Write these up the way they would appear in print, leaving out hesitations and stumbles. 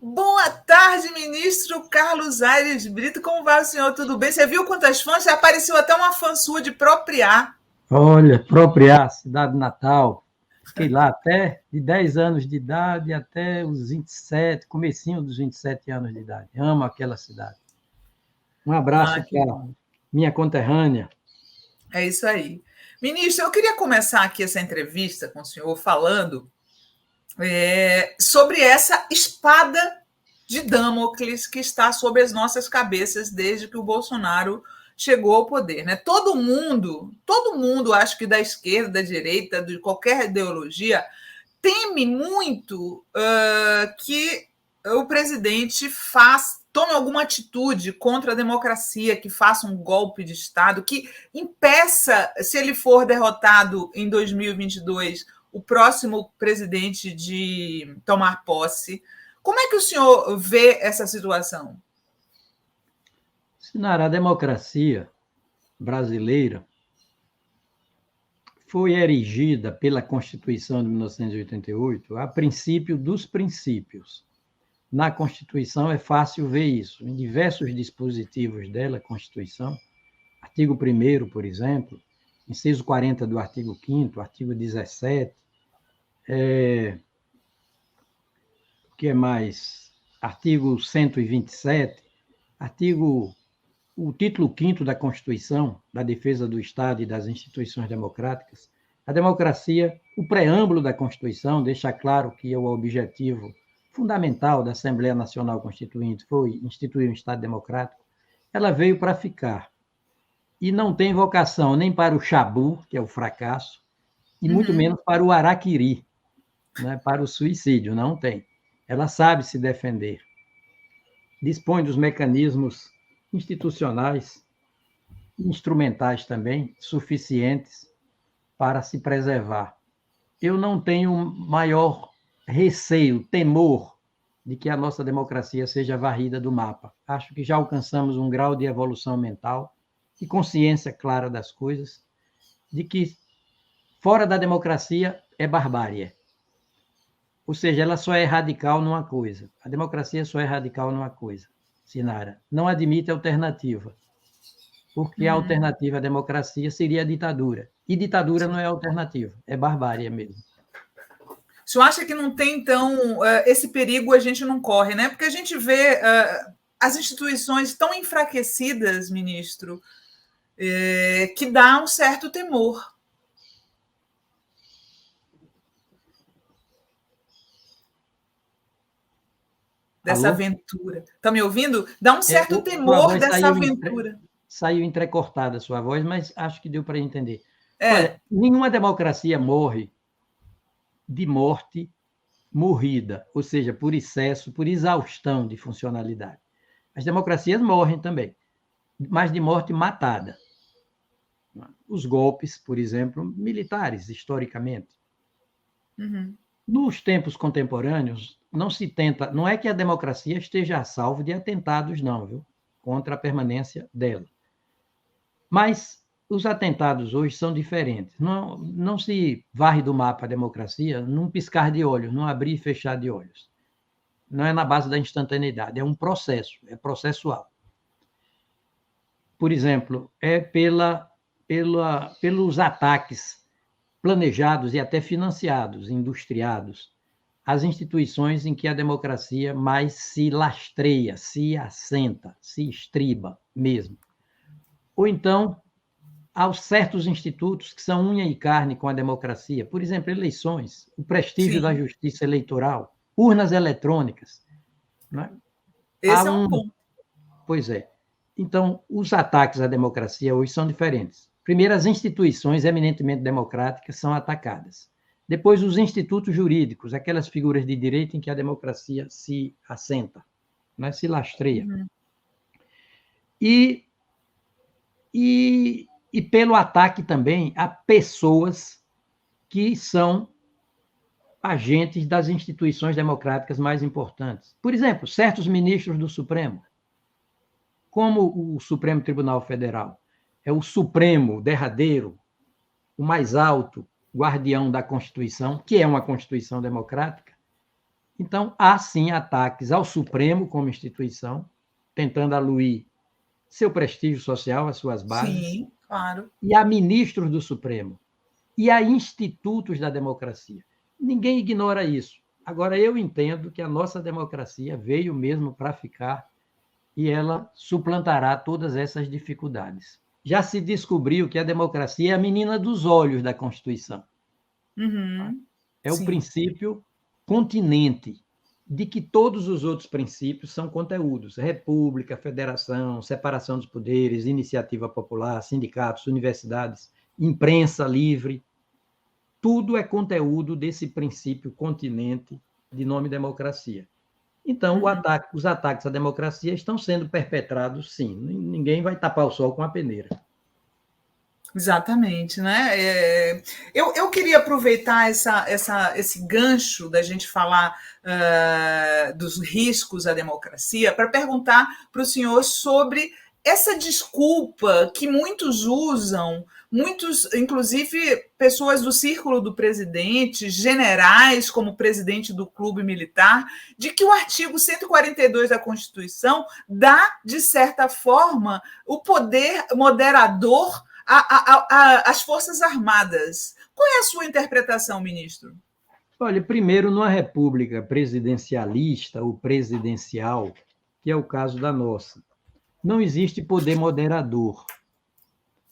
Boa tarde, ministro Carlos Aires Brito. Como vai o senhor? Tudo bem? Você viu quantas fãs? Já apareceu até uma fã sua de Propriar. Olha, Propriar, cidade natal. Fiquei lá até de 10 anos de idade até os 27, comecinho dos 27 anos de idade. Amo aquela cidade. Um Ah, abraço que para bom. minha conterrânea. É isso aí. Ministro, eu queria começar aqui essa entrevista com o senhor falando sobre essa espada de Damocles que está sobre as nossas cabeças desde que o Bolsonaro chegou ao poder, né? Todo mundo, acho que da esquerda, da direita, de qualquer ideologia, teme muito que o presidente tome alguma atitude contra a democracia, que faça um golpe de Estado, que impeça, se ele for derrotado em 2022, o próximo presidente de tomar posse. Como é que o senhor vê essa situação? Sinara, a democracia brasileira foi erigida pela Constituição de 1988 a princípio dos princípios. Na Constituição é fácil ver isso. Em diversos dispositivos dela, Constituição, artigo 1º, por exemplo, inciso 40 do artigo 5º, artigo 17, o que é mais? Artigo 127, o título 5º da Constituição, da defesa do Estado e das instituições democráticas. A democracia, o preâmbulo da Constituição deixa claro que o objetivo fundamental da Assembleia Nacional Constituinte foi instituir um Estado democrático. Ela veio para ficar e não tem vocação nem para o chabu, que é o fracasso, e muito menos para o araquiri, né, para o suicídio, não tem. Ela sabe se defender, dispõe dos mecanismos institucionais, instrumentais também, suficientes para se preservar. Eu não tenho maior receio, temor de que a nossa democracia seja varrida do mapa. Acho que já alcançamos um grau de evolução mental, de consciência clara das coisas, de que fora da democracia é barbárie. Ou seja, ela só é radical numa coisa. A democracia só é radical numa coisa, Sinara. Não admite alternativa. Porque a alternativa à democracia seria a ditadura. E ditadura não é alternativa, é barbárie mesmo. O senhor acha que não tem, então, esse perigo a gente não corre, né? Porque a gente vê as instituições tão enfraquecidas, ministro, que dá um certo temor. Dessa Alô? aventura. Está me ouvindo? Dá um certo Sua temor voz dessa aventura. saiu entrecortada, sua voz, mas acho que deu para entender. É. Olha, nenhuma democracia morre de morte morrida, ou seja, por excesso, por exaustão de funcionalidade. As democracias morrem também, mas de morte matada. Os golpes, por exemplo, militares, historicamente. Uhum. Nos tempos contemporâneos, não se tenta, não é que a democracia esteja a salvo de atentados, não, viu? Contra a permanência dela. Mas os atentados hoje são diferentes. Não se varre do mapa a democracia num piscar de olhos, num abrir e fechar de olhos. Não é na base da instantaneidade, é um processo, é processual. Por exemplo, é pelos ataques planejados e até financiados, industriados, às instituições em que a democracia mais se lastreia, se assenta, se estriba mesmo. Ou então, aos certos institutos que são unha e carne com a democracia, por exemplo, eleições, o prestígio da Sim, justiça eleitoral, urnas eletrônicas. Não é? esse é um ponto. Pois é. Então, os ataques à democracia hoje são diferentes. Primeiro, as instituições eminentemente democráticas são atacadas. Depois, os institutos jurídicos, aquelas figuras de direito em que a democracia se assenta, né, se lastreia. Uhum. E pelo ataque também a pessoas que são agentes das instituições democráticas mais importantes. Por exemplo, certos ministros do Supremo, como o Supremo Tribunal Federal é o supremo, derradeiro, o mais alto guardião da Constituição, que é uma Constituição democrática, Então, há sim ataques ao Supremo como instituição, tentando aluir seu prestígio social, as suas bases, Sim, claro. e a ministros do Supremo, e a institutos da democracia. Ninguém ignora isso. Agora, eu entendo que a nossa democracia veio mesmo para ficar e ela suplantará todas essas dificuldades. Já se descobriu que a democracia é a menina dos olhos da Constituição. Uhum. É o Sim. princípio continente de que todos os outros princípios são conteúdos: república, federação, separação dos poderes, iniciativa popular, sindicatos, universidades, imprensa livre. Tudo é conteúdo desse princípio continente de nome democracia. Então, os ataques à democracia estão sendo perpetrados, sim. Ninguém vai tapar o sol com a peneira. Exatamente, né? Eu queria aproveitar esse gancho da gente falar dos riscos à democracia para perguntar para o senhor sobre essa desculpa que muitos usam, muitos, inclusive pessoas do círculo do presidente, generais como presidente do clube militar, de que o artigo 142 da Constituição dá, de certa forma, o poder moderador às Forças Armadas. Qual é a sua interpretação, ministro? Olha, primeiro, numa república presidencialista ou presidencial, que é o caso da nossa, não existe poder moderador.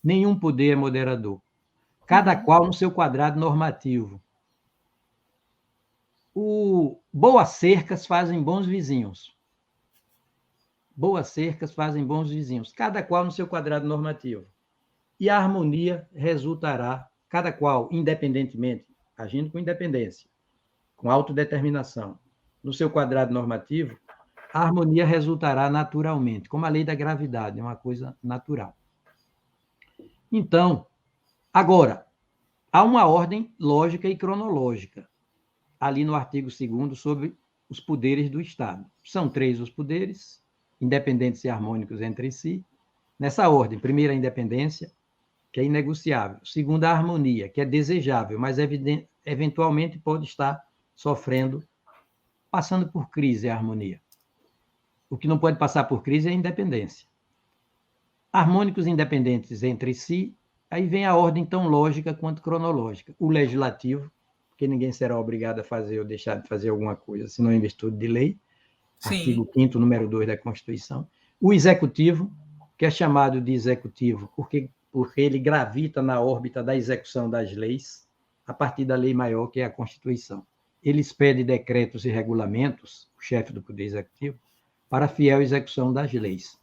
Nenhum poder é moderador. Cada qual no seu quadrado normativo. Boas cercas fazem bons vizinhos. Boas cercas fazem bons vizinhos. Cada qual no seu quadrado normativo. E a harmonia resultará, cada qual, independentemente, agindo com independência, com autodeterminação, no seu quadrado normativo, a harmonia resultará naturalmente, como a lei da gravidade, é uma coisa natural. Então, agora, há uma ordem lógica e cronológica, ali no artigo 2º, sobre os poderes do Estado. São 3 os poderes, independentes e harmônicos entre si. Nessa ordem, primeiro, a independência, que é inegociável. Segundo, a harmonia, que é desejável, mas eventualmente pode estar sofrendo, passando por crise a harmonia. O que não pode passar por crise é a independência. Harmônicos independentes entre si, aí vem a ordem tão lógica quanto cronológica. O legislativo, que ninguém será obrigado a fazer ou deixar de fazer alguma coisa, senão em virtude de lei, sim. Artigo 5º, número 2 da Constituição. O executivo, que é chamado de executivo porque ele gravita na órbita da execução das leis, a partir da lei maior, que é a Constituição. Ele expede decretos e regulamentos, o chefe do Poder Executivo, para a fiel execução das leis.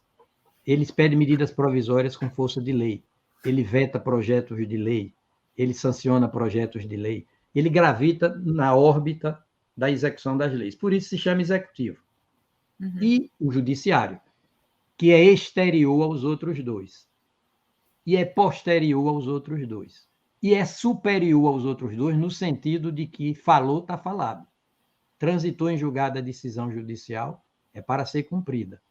Ele expede medidas provisórias com força de lei. Ele veta projetos de lei. Ele sanciona projetos de lei. Ele gravita na órbita da execução das leis. Por isso se chama executivo. E o judiciário, que é exterior aos outros dois. E é posterior aos outros dois. E é superior aos outros dois no sentido de que falou, está falado. Transitou em julgada a decisão judicial, é para ser cumprida.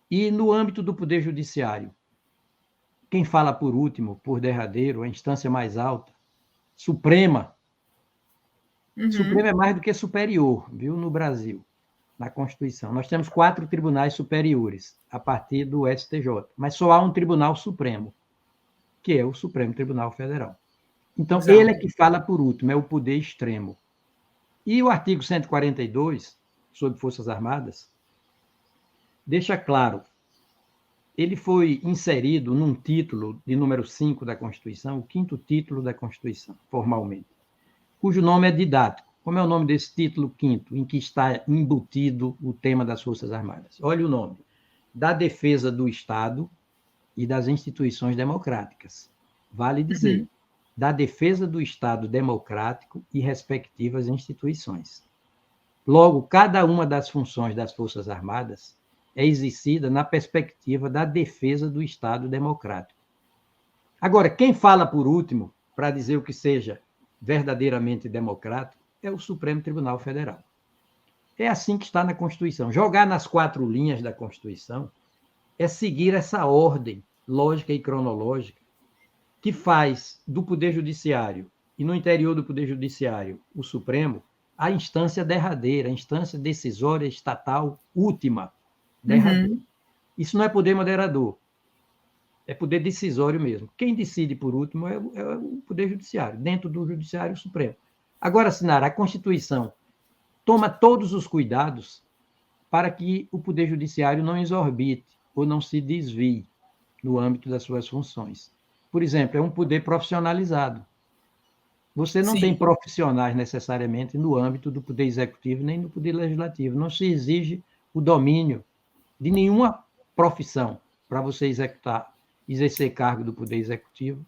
E no âmbito do Poder Judiciário, quem fala por último, por derradeiro, a instância mais alta, Suprema. Suprema é mais do que superior, viu, no Brasil, na Constituição. Nós temos 4 tribunais superiores, a partir do STJ, mas só há um Tribunal Supremo, que é o Supremo Tribunal Federal. Então, exato, ele é que fala por último, é o poder extremo. E o artigo 142, sobre Forças Armadas, deixa claro, ele foi inserido num título de número 5 da Constituição, o 5º título da Constituição, formalmente, cujo nome é didático. Como é o nome desse título 5º, em que está embutido o tema das Forças Armadas? Olha o nome. Da defesa do Estado e das instituições democráticas. Vale dizer, da defesa do Estado democrático e respectivas instituições. Logo, cada uma das funções das Forças Armadas é exercida na perspectiva da defesa do Estado democrático. Agora, quem fala por último, para dizer o que seja verdadeiramente democrático, é o Supremo Tribunal Federal. É assim que está na Constituição. Jogar nas 4 linhas da Constituição é seguir essa ordem lógica e cronológica que faz do Poder Judiciário e no interior do Poder Judiciário o Supremo a instância derradeira, a instância decisória estatal última, derradeira. Uhum. Isso não é poder moderador, é poder decisório mesmo. Quem decide por último é o Poder Judiciário, dentro do Judiciário Supremo. Agora, Sinara, a Constituição toma todos os cuidados para que o Poder Judiciário não exorbite ou não se desvie no âmbito das suas funções. Por exemplo, é um poder profissionalizado. Você não tem Sim. profissionais necessariamente no âmbito do Poder Executivo nem do Poder Legislativo. Não se exige o domínio de nenhuma profissão para você exercer cargo do Poder Executivo,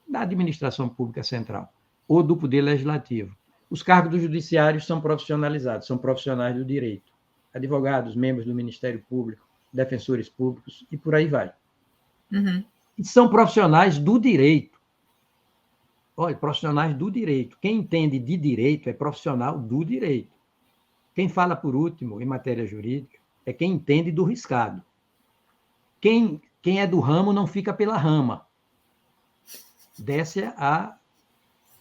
da Administração Pública Central ou do Poder Legislativo. Os cargos do Judiciário são profissionalizados, são profissionais do direito. Advogados, membros do Ministério Público, defensores públicos e por aí vai. Uhum. E são profissionais do direito. Olha, profissionais do direito. Quem entende de direito é profissional do direito. Quem fala por último em matéria jurídica é quem entende do riscado. Quem é do ramo não fica pela rama. Desce a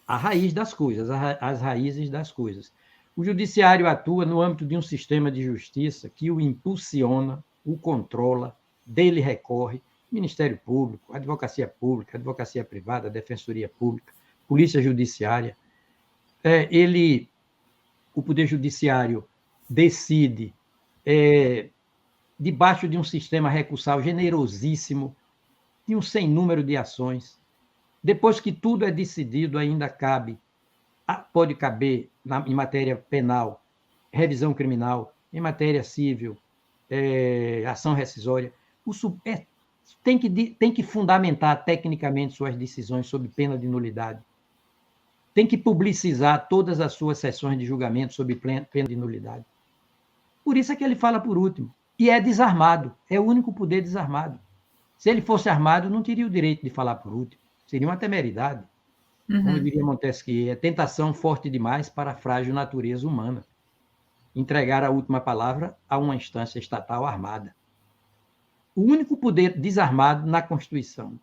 raiz das coisas, as raízes das coisas. O judiciário atua no âmbito de um sistema de justiça que o impulsiona, o controla, dele recorre Ministério Público, advocacia privada, defensoria pública, polícia judiciária. O Poder Judiciário decide debaixo de um sistema recursal generosíssimo, de um sem número de ações. Depois que tudo é decidido, ainda pode caber em matéria penal, revisão criminal, em matéria civil, ação rescisória. Tem que fundamentar tecnicamente suas decisões sob pena de nulidade. Tem que publicizar todas as suas sessões de julgamento sob pena de nulidade. Por isso é que ele fala por último. E é desarmado, é o único poder desarmado. Se ele fosse armado, não teria o direito de falar por último. Seria uma temeridade. Como diria Montesquieu, é tentação forte demais para a frágil natureza humana. Entregar a última palavra a uma instância estatal armada. O único poder desarmado na Constituição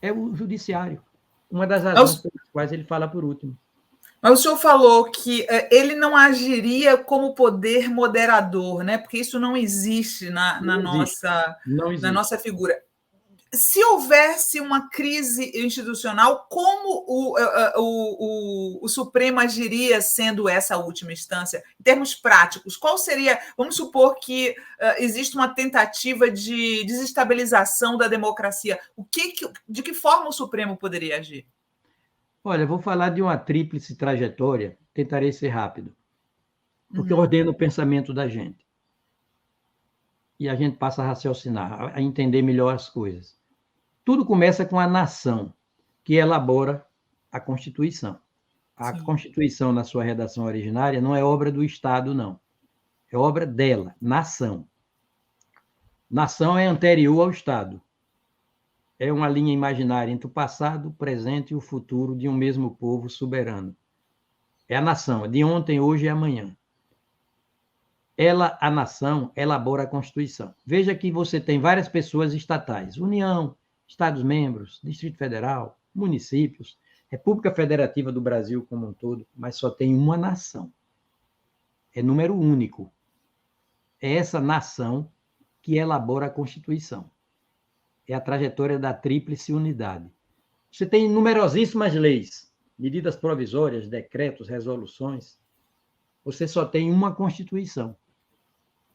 é o judiciário. Uma das razões pelas quais ele fala por último. Mas o senhor falou que ele não agiria como poder moderador, né? Porque isso não existe na nossa figura. Se houvesse uma crise institucional, como o Supremo agiria sendo essa última instância? Em termos práticos, qual seria... Vamos supor que existe uma tentativa de desestabilização da democracia. De que forma o Supremo poderia agir? Olha, vou falar de uma tríplice trajetória, tentarei ser rápido, porque ordena o pensamento da gente. E a gente passa a raciocinar, a entender melhor as coisas. Tudo começa com a nação, que elabora a Constituição. A Constituição, na sua redação originária, não é obra do Estado, não. É obra dela, nação. Nação é anterior ao Estado. É uma linha imaginária entre o passado, o presente e o futuro de um mesmo povo soberano. É a nação, de ontem, hoje e amanhã. A nação, elabora a Constituição. Veja que você tem várias pessoas estatais. União, Estados-membros, Distrito Federal, municípios, República Federativa do Brasil como um todo, mas só tem uma nação. É número único. É essa nação que elabora a Constituição. É a trajetória da tríplice unidade. Você tem numerosíssimas leis, medidas provisórias, decretos, resoluções. Você só tem uma Constituição.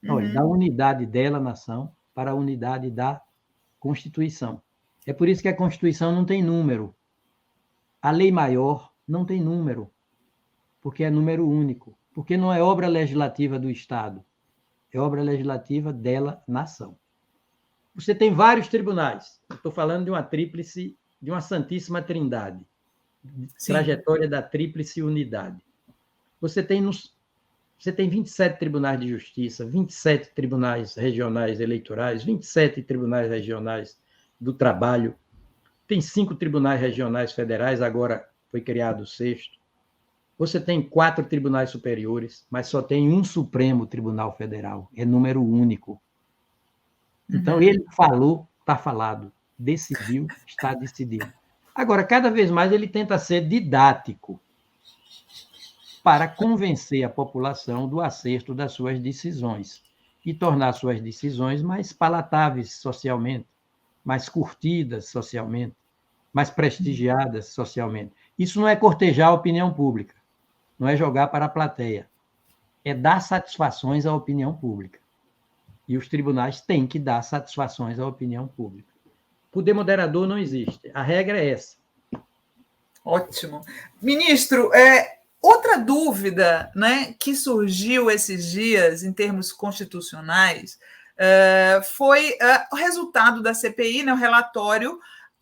Olha, da unidade dela, nação, para a unidade da Constituição. É por isso que a Constituição não tem número. A lei maior não tem número, porque é número único. Porque não é obra legislativa do Estado, é obra legislativa dela, nação. Você tem vários tribunais. Estou falando de uma tríplice, de uma santíssima trindade. Sim. Trajetória da tríplice unidade. Você tem 27 tribunais de justiça, 27 tribunais regionais eleitorais, 27 tribunais regionais do trabalho, tem 5 tribunais regionais federais, agora foi criado o 6º. Você tem 4 tribunais superiores, mas só tem um Supremo Tribunal Federal. É número único. Então, ele falou, está falado. Decidiu, está decidido. Agora, cada vez mais ele tenta ser didático. para convencer a população do acerto das suas decisões e tornar suas decisões mais palatáveis socialmente, mais curtidas socialmente, mais prestigiadas socialmente. Isso não é cortejar a opinião pública, não é jogar para a plateia, é dar satisfações à opinião pública. E os tribunais têm que dar satisfações à opinião pública. Poder moderador não existe, a regra é essa. Ótimo. Ministro, outra dúvida, né, que surgiu esses dias em termos constitucionais foi o resultado da CPI, né, o relatório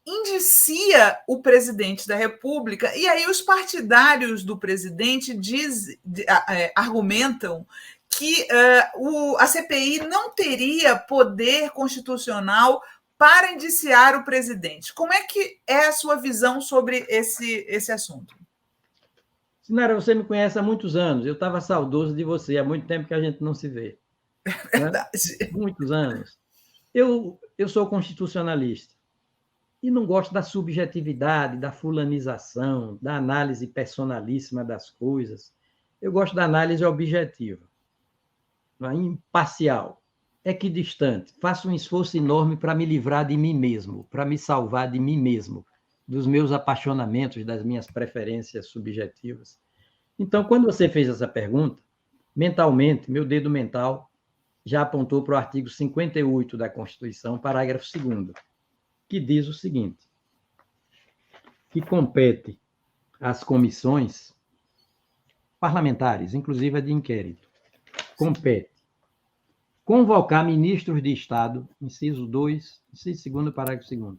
indicia o presidente da República, e aí os partidários do presidente argumentam que a CPI não teria poder constitucional para indiciar o presidente. Como é que é a sua visão sobre esse assunto? Sinara, você me conhece há muitos anos. Eu estava saudoso de você. Há muito tempo que a gente não se vê. É verdade. Né? Muitos anos. Eu sou constitucionalista e não gosto da subjetividade, da fulanização, da análise personalíssima das coisas. Eu gosto da análise objetiva, imparcial, equidistante. Faço um esforço enorme para me livrar de mim mesmo, para me salvar de mim mesmo, dos meus apaixonamentos, das minhas preferências subjetivas. Então, quando você fez essa pergunta, mentalmente, meu dedo mental já apontou para o artigo 58 da Constituição, parágrafo 2º, que diz o seguinte, que compete às comissões parlamentares, inclusive a de inquérito, compete convocar ministros de Estado, inciso 2, inciso 2º, parágrafo 2º,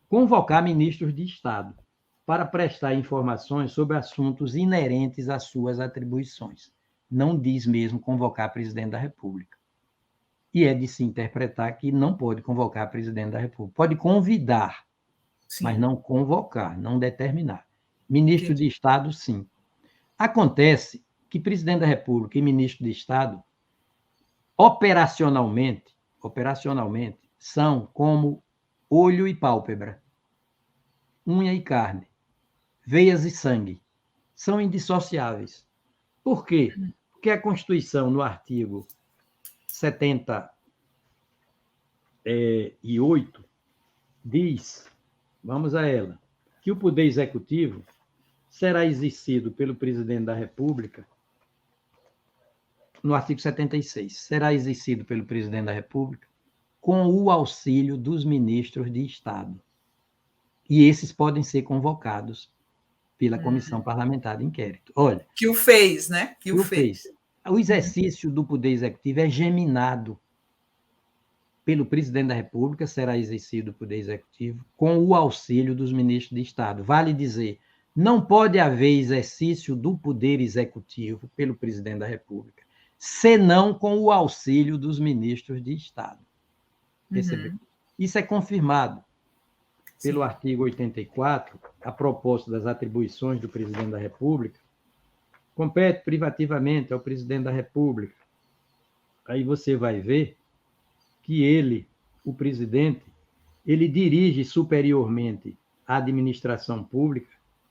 convocar ministros de Estado para prestar informações sobre assuntos inerentes às suas atribuições. Não diz mesmo convocar presidente da República. E é de se interpretar que não pode convocar presidente da República. Pode convidar, sim, mas não convocar, não determinar. Ministro de Estado, sim. Acontece que presidente da República e ministro de Estado, operacionalmente, são como olho e pálpebra, unha e carne, veias e sangue. São indissociáveis. Por quê? Porque a Constituição, no artigo 78, diz, vamos a ela, que o poder executivo será exercido pelo presidente da República, no artigo 76, será exercido pelo presidente da República com o auxílio dos ministros de Estado. E esses podem ser convocados pela Comissão Parlamentar de Inquérito. Olha, que o fez, né? Que o fez. O exercício do poder executivo é geminado pelo presidente da República, será exercido o poder executivo com o auxílio dos ministros de Estado. Vale dizer, não pode haver exercício do poder executivo pelo presidente da República, senão com o auxílio dos ministros de Estado. Percebeu? Isso é confirmado pelo artigo 84, a propósito das atribuições do presidente da República, compete privativamente ao presidente da República. Aí você vai ver que ele, o presidente, ele dirige superiormente a administração pública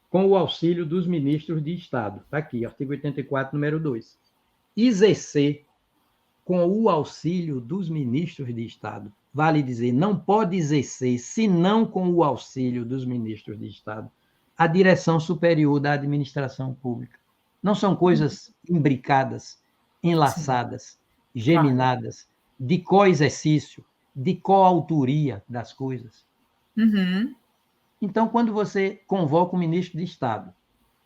com o auxílio dos ministros de Estado. Está aqui, artigo 84, número 2. Exercer com o auxílio dos ministros de Estado. Vale dizer, não pode exercer, senão com o auxílio dos ministros de Estado, a direção superior da administração pública. Não são coisas imbricadas, enlaçadas, geminadas, de coexercício, de coautoria das coisas. Então, quando você convoca o ministro de Estado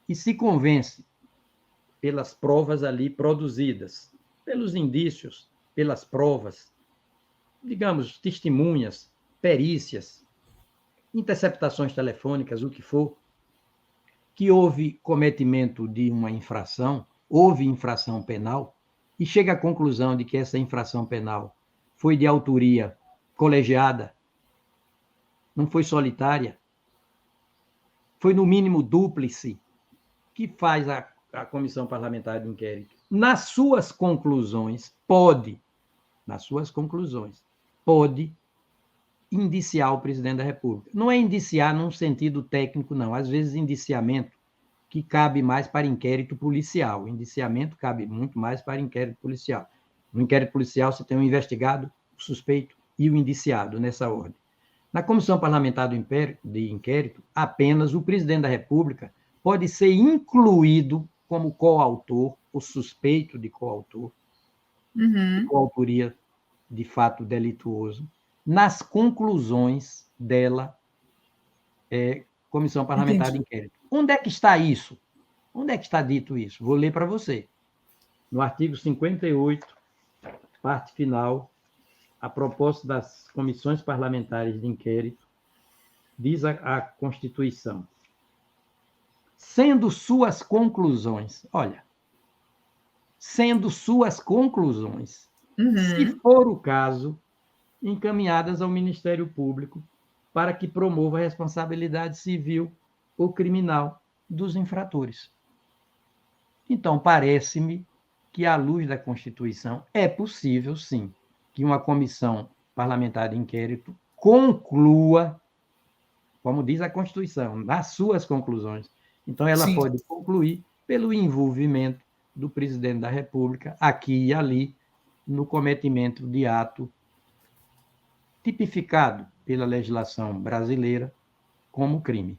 e se convence pelas provas ali produzidas, pelos indícios, pelas provas, digamos, testemunhas, perícias, interceptações telefônicas, o que for, que houve cometimento de uma infração, houve infração penal, e chega à conclusão de que essa infração penal foi de autoria colegiada, não foi solitária, foi no mínimo dúplice, que faz a Comissão Parlamentar de Inquérito. Nas suas conclusões, pode indiciar o presidente da República. Não é indiciar num sentido técnico, não. Às vezes, indiciamento, que cabe mais para inquérito policial. O indiciamento cabe muito mais para inquérito policial. No inquérito policial, você tem o investigado, o suspeito e o indiciado, nessa ordem. Na Comissão Parlamentar de Inquérito, apenas o presidente da República pode ser incluído como coautor, ou suspeito de coautor, de coautoria de fato delituoso, nas conclusões dela, Comissão Parlamentar de Inquérito. Onde é que está isso? Onde é que está dito isso? Vou ler para você. No artigo 58, parte final, a propósito das comissões parlamentares de inquérito, diz a Constituição, sendo suas conclusões, olha, sendo suas conclusões, se for o caso, encaminhadas ao Ministério Público para que promova a responsabilidade civil ou criminal dos infratores. Então, parece-me que, à luz da Constituição, é possível, sim, que uma comissão parlamentar de inquérito conclua, como diz a Constituição, nas suas conclusões. Então, ela sim, pode concluir pelo envolvimento do presidente da República, aqui e ali, no cometimento de ato tipificado pela legislação brasileira como crime.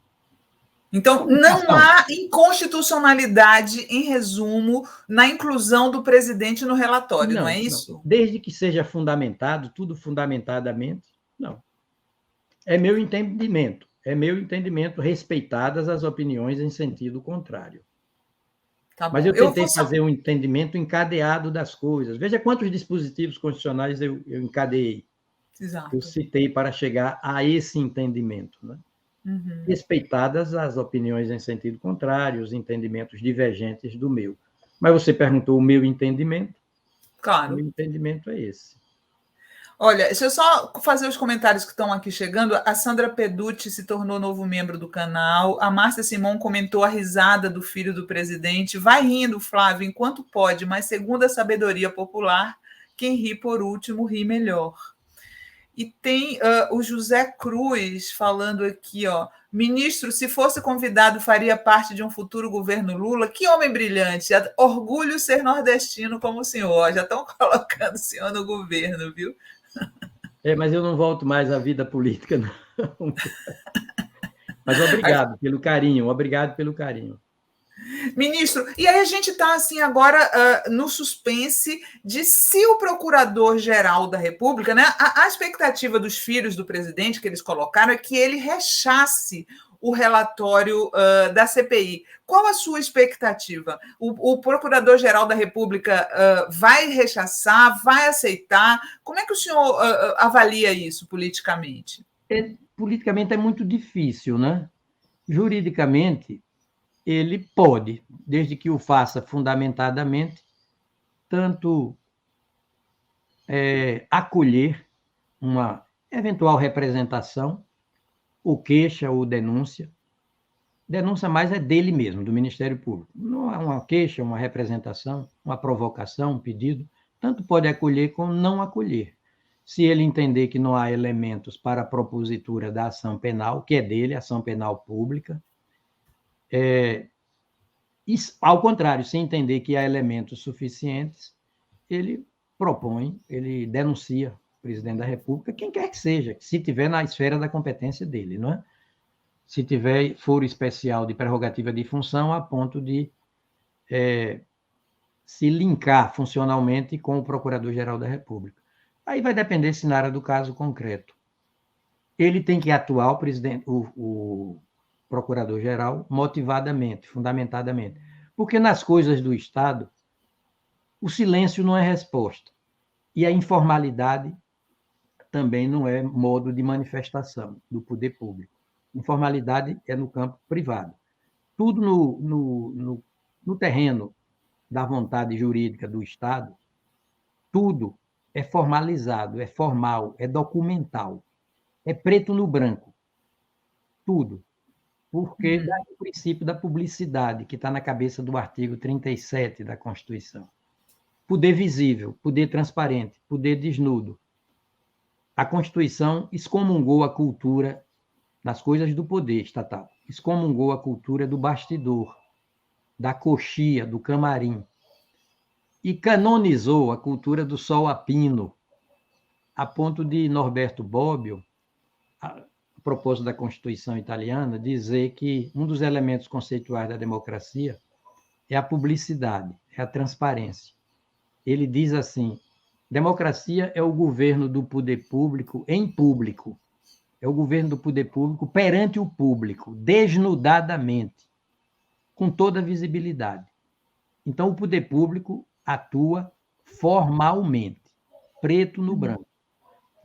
Então, não há inconstitucionalidade, em resumo, na inclusão do presidente no relatório, não é isso? Não. Desde que seja fundamentado, tudo fundamentadamente, não. É meu entendimento, respeitadas as opiniões em sentido contrário. Tá, mas eu tentei fazer um entendimento encadeado das coisas. Veja quantos dispositivos constitucionais eu encadeei. Exato. Eu citei para chegar a esse entendimento, né? Respeitadas as opiniões em sentido contrário, os entendimentos divergentes do meu. Mas você perguntou o meu entendimento? Claro. O meu entendimento é esse. Olha, deixa eu só fazer os comentários que estão aqui chegando. A Sandra Peducci se tornou novo membro do canal. A Márcia Simon comentou a risada do filho do presidente. Vai rindo, Flávio, enquanto pode, mas segundo a sabedoria popular, quem ri por último ri melhor. E tem o José Cruz falando aqui, ó, ministro, se fosse convidado, faria parte de um futuro governo Lula. Que homem brilhante, orgulho ser nordestino como o senhor. Já estão colocando o senhor no governo, viu? Mas eu não volto mais à vida política, não. Mas obrigado pelo carinho. Ministro, e aí a gente está assim agora no suspense de se o Procurador-Geral da República, né? A expectativa dos filhos do presidente que eles colocaram é que ele rechace o relatório da CPI. Qual a sua expectativa? O Procurador-Geral da República vai rechaçar, vai aceitar? Como é que o senhor avalia isso politicamente? Politicamente é muito difícil, né? Juridicamente, ele pode, desde que o faça fundamentadamente, tanto acolher uma eventual representação, ou queixa, ou denúncia. Denúncia mais é dele mesmo, do Ministério Público. Não é uma queixa, uma representação, uma provocação, um pedido, tanto pode acolher como não acolher. Se ele entender que não há elementos para a propositura da ação penal, que é dele, ação penal pública, ao contrário, se entender que há elementos suficientes, ele propõe, ele denuncia o presidente da República, quem quer que seja, se tiver na esfera da competência dele, não é? Se tiver foro especial de prerrogativa de função, a ponto de se linkar funcionalmente com o Procurador-Geral da República. Aí vai depender se na área do caso concreto. Ele tem que atuar, o Procurador-Geral, motivadamente, fundamentadamente. Porque nas coisas do Estado, o silêncio não é resposta. E a informalidade também não é modo de manifestação do poder público. Informalidade é no campo privado. Tudo no terreno da vontade jurídica do Estado, tudo é formalizado, é formal, é documental, é preto no branco. Tudo. Porque dá o princípio da publicidade, que está na cabeça do artigo 37 da Constituição. Poder visível, poder transparente, poder desnudo. A Constituição excomungou a cultura das coisas do poder estatal, excomungou a cultura do bastidor, da coxia, do camarim, e canonizou a cultura do sol a pino, a ponto de Norberto Bobbio, a propósito da Constituição italiana, dizer que um dos elementos conceituais da democracia é a publicidade, é a transparência. Ele diz assim: democracia é o governo do poder público em público, é o governo do poder público perante o público, desnudadamente, com toda visibilidade. Então, o poder público atua formalmente, preto no branco.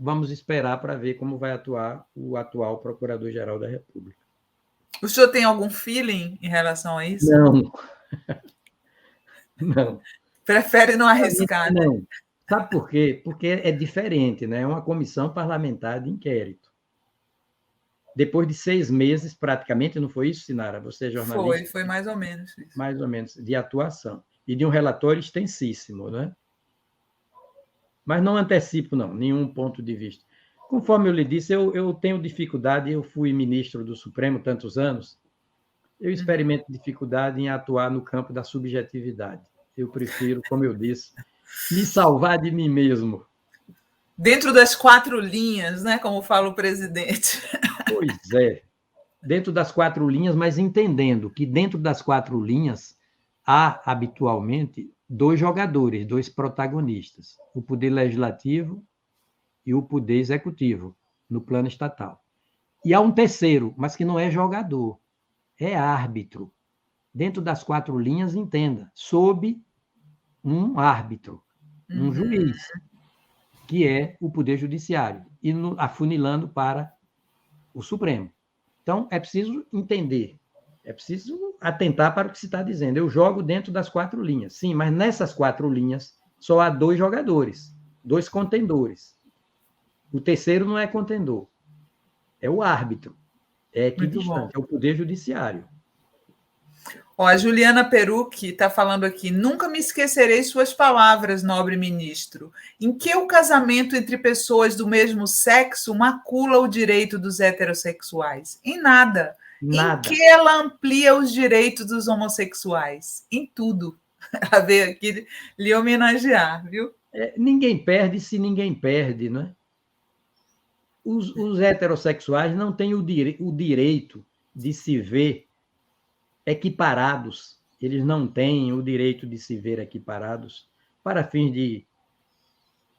Vamos esperar para ver como vai atuar o atual Procurador-Geral da República. O senhor tem algum feeling em relação a isso? Não. Não. Prefere não arriscar, né? Não. Sabe por quê? Porque é diferente, né? É uma comissão parlamentar de inquérito. Depois de 6 meses, praticamente, não foi isso, Sinara? Você é jornalista? Foi mais ou menos isso. Mais ou menos, de atuação. E de um relatório extensíssimo, né? Mas não antecipo, não, nenhum ponto de vista. Conforme eu lhe disse, eu tenho dificuldade, eu fui ministro do Supremo tantos anos, eu experimento dificuldade em atuar no campo da subjetividade. Eu prefiro, como eu disse, me salvar de mim mesmo. Dentro das 4 linhas, né? Como fala o presidente. Pois é. Dentro das 4 linhas, mas entendendo que dentro das 4 linhas há habitualmente 2 jogadores, 2 protagonistas, o poder legislativo e o poder executivo, no plano estatal. E há um terceiro, mas que não é jogador, é árbitro. Dentro das 4 linhas, entenda, sob um árbitro, um juiz, que é o poder judiciário, e afunilando para o Supremo. Então, é preciso entender, é preciso atentar para o que se está dizendo. Eu jogo dentro das 4 linhas, sim, mas nessas 4 linhas só há 2 jogadores, 2 contendores. O terceiro não é contendor, é o árbitro, é equidistante, é o poder judiciário. Ó, a Juliana Perucchi está falando aqui: nunca me esquecerei suas palavras, nobre ministro. Em que o casamento entre pessoas do mesmo sexo macula o direito dos heterossexuais? Em nada. Em que ela amplia os direitos dos homossexuais? Em tudo. Ela veio aqui lhe homenagear, viu? Ninguém perde se ninguém perde, né? Os heterossexuais não têm o direito de se ver equiparados, eles não têm o direito de se ver equiparados para fins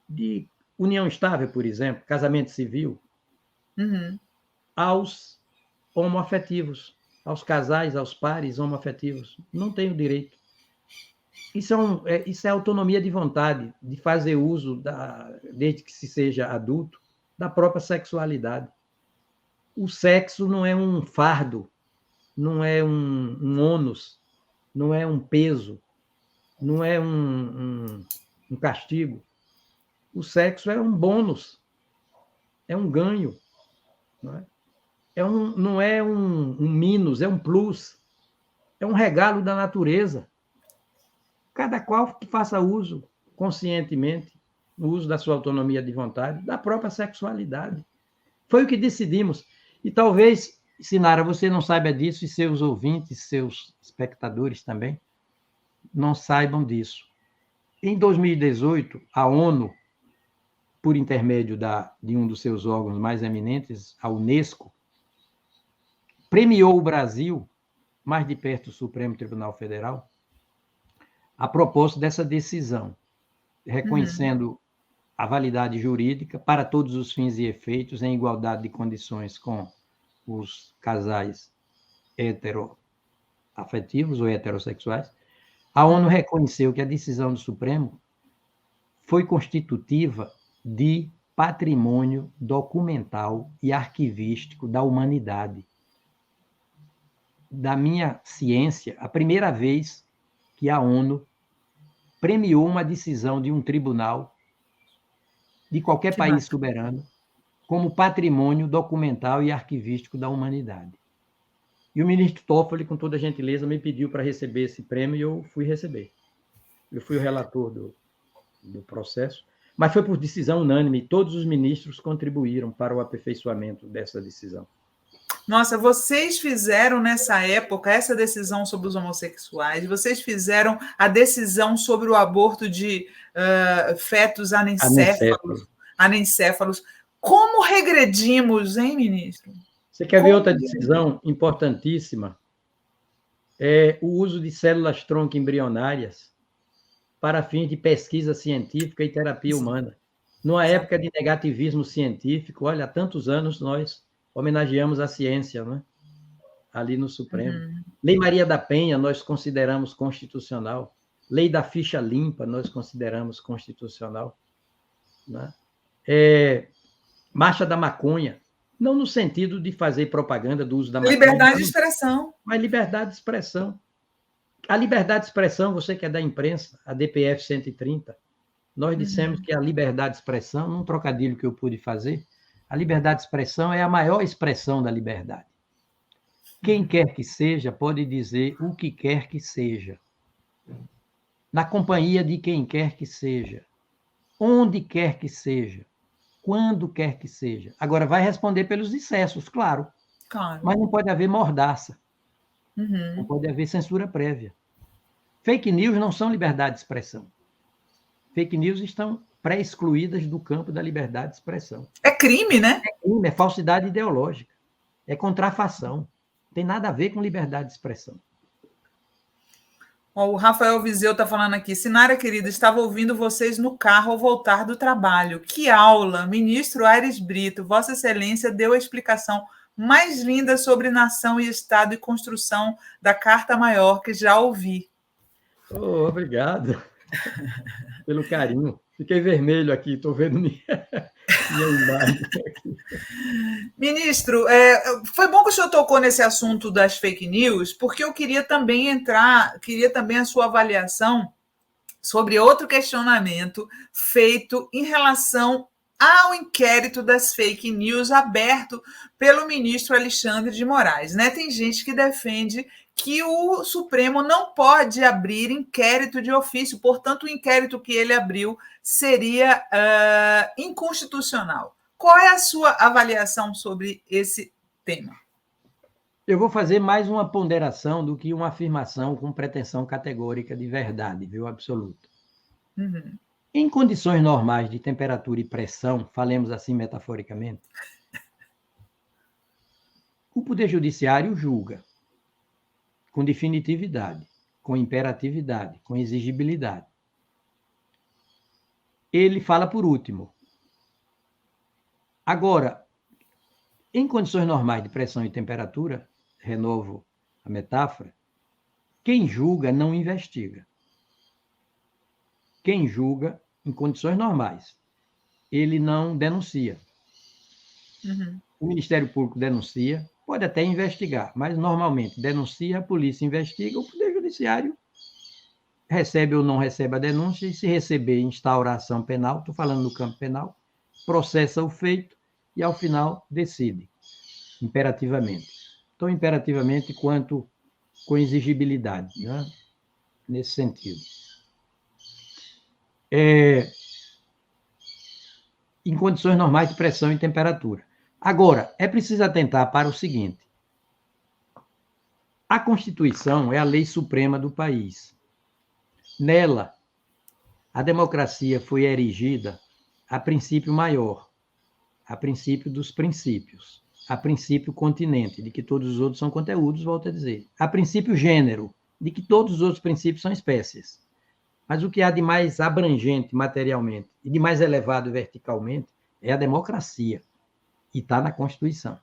de união estável, por exemplo, casamento civil, aos homoafetivos, aos casais, aos pares homoafetivos. Não tem o direito. Isso é autonomia de vontade, de fazer uso, desde que se seja adulto, da própria sexualidade. O sexo não é um fardo, não é um ônus, não é um peso, não é um castigo. O sexo é um bônus, é um ganho. Não é um minus, é um plus, é um regalo da natureza. Cada qual que faça uso conscientemente, o uso da sua autonomia de vontade, da própria sexualidade. Foi o que decidimos. E talvez, Sinara, você não saiba disso, e seus ouvintes, seus espectadores também, não saibam disso. Em 2018, a ONU, por intermédio de um dos seus órgãos mais eminentes, a Unesco, premiou o Brasil, mais de perto o Supremo Tribunal Federal, a propósito dessa decisão, reconhecendo a validade jurídica para todos os fins e efeitos, em igualdade de condições com os casais heteroafetivos ou heterossexuais. A ONU reconheceu que a decisão do Supremo foi constitutiva de patrimônio documental e arquivístico da humanidade. Da minha ciência, a primeira vez que a ONU premiou uma decisão de um tribunal de qualquer país soberano como patrimônio documental e arquivístico da humanidade. E o ministro Toffoli, com toda a gentileza, me pediu para receber esse prêmio e eu fui receber. Eu fui o relator do processo, mas foi por decisão unânime. Todos os ministros contribuíram para o aperfeiçoamento dessa decisão. Nossa, vocês fizeram nessa época essa decisão sobre os homossexuais, vocês fizeram a decisão sobre o aborto de fetos Anencéfalo. anencéfalos. Como regredimos, hein, ministro? Você quer ver outra decisão importantíssima? É o uso de células-tronco embrionárias para fins de pesquisa científica e terapia humana. Numa época de negativismo científico, olha, há tantos anos nós homenageamos a ciência, né? Ali no Supremo. Lei Maria da Penha nós consideramos constitucional. Lei da ficha limpa nós consideramos constitucional. Né? Marcha da maconha, não no sentido de fazer propaganda do uso da maconha. Liberdade de expressão. Mas liberdade de expressão. A liberdade de expressão, você que é da imprensa, a DPF 130, nós dissemos que a liberdade de expressão, num trocadilho que eu pude fazer, a liberdade de expressão é a maior expressão da liberdade. Quem quer que seja pode dizer o que quer que seja, na companhia de quem quer que seja, onde quer que seja, quando quer que seja. Agora, vai responder pelos excessos, claro. Mas não pode haver mordaça. Não pode haver censura prévia. Fake news não são liberdade de expressão. Fake news estão pré-excluídas do campo da liberdade de expressão. É crime, né? É crime, é falsidade ideológica, é contrafação. Não tem nada a ver com liberdade de expressão. O Rafael Viseu está falando aqui. Sinara, querida, estava ouvindo vocês no carro ao voltar do trabalho. Que aula! Ministro Aires Brito, Vossa Excelência deu a explicação mais linda sobre nação e Estado e construção da Carta Maior que já ouvi. Oh, obrigado pelo carinho. Fiquei vermelho aqui, estou vendo minha imagem aqui. Ministro, foi bom que o senhor tocou nesse assunto das fake news, porque eu queria também a sua avaliação sobre outro questionamento feito em relação ao inquérito das fake news aberto pelo ministro Alexandre de Moraes. Né? Tem gente que defende que o Supremo não pode abrir inquérito de ofício, portanto, o inquérito que ele abriu seria inconstitucional. Qual é a sua avaliação sobre esse tema? Eu vou fazer mais uma ponderação do que uma afirmação com pretensão categórica de verdade, viu, absoluta. Em condições normais de temperatura e pressão, falemos assim metaforicamente, o Poder Judiciário julga com definitividade, com imperatividade, com exigibilidade. Ele fala por último. Agora, em condições normais de pressão e temperatura, renovo a metáfora, quem julga não investiga. Quem julga, em condições normais, ele não denuncia. O Ministério Público denuncia, pode até investigar, mas normalmente denuncia, a polícia investiga, o Poder Judiciário recebe ou não recebe a denúncia, e se receber, instaura a ação penal, estou falando no campo penal, processa o feito e, ao final, decide, imperativamente. Tão imperativamente quanto com exigibilidade, né? Nesse sentido. Em condições normais de pressão e temperatura. Agora, é preciso atentar para o seguinte: a Constituição é a lei suprema do país. Nela, a democracia foi erigida a princípio maior, a princípio dos princípios, a princípio continente, de que todos os outros são conteúdos, volto a dizer, a princípio gênero, de que todos os outros princípios são espécies. Mas o que há de mais abrangente materialmente e de mais elevado verticalmente é a democracia, e está na Constituição.